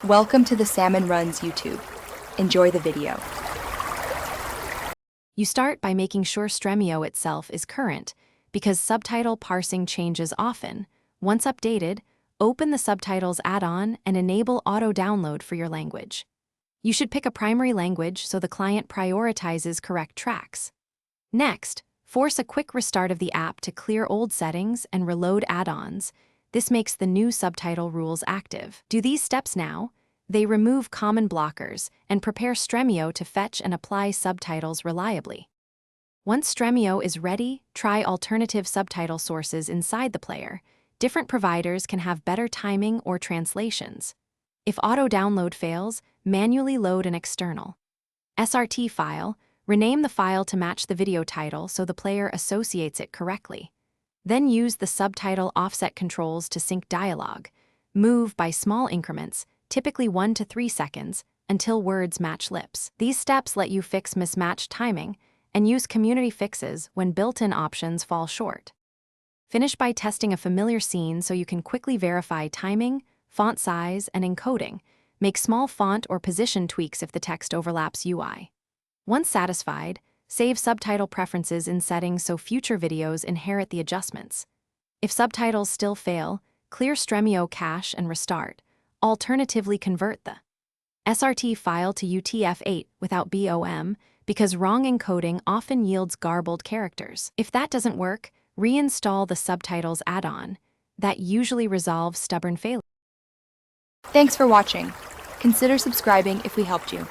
Welcome to the Salmon Runs YouTube. Enjoy the video. You start by making sure Stremio itself is current, because subtitle parsing changes often. Once updated, open the Subtitles add-on and enable auto-download for your language. You should pick a primary language so the client prioritizes correct tracks. Next, force a quick restart of the app to clear old settings and reload add-ons. This makes the new subtitle rules active. Do these steps now. They remove common blockers and prepare Stremio to fetch and apply subtitles reliably. Once Stremio is ready, try alternative subtitle sources inside the player. Different providers can have better timing or translations. If auto-download fails, manually load an external SRT file. Rename the file to match the video title so the player associates it correctly. Then use the subtitle offset controls to sync dialogue. Move by small increments, typically 1 to 3 seconds, until words match lips. These steps let you fix mismatched timing and use community fixes when built-in options fall short. Finish by testing a familiar scene so you can quickly verify timing, font size, and encoding. Make small font or position tweaks if the text overlaps UI. Once satisfied, save subtitle preferences in settings so future videos inherit the adjustments. If subtitles still fail, clear Stremio cache and restart. Alternatively, convert the SRT file to UTF-8 without BOM because wrong encoding often yields garbled characters. If that doesn't work, reinstall the Subtitles add-on. That usually resolves stubborn failure. Thanks for watching. Consider subscribing if we helped you.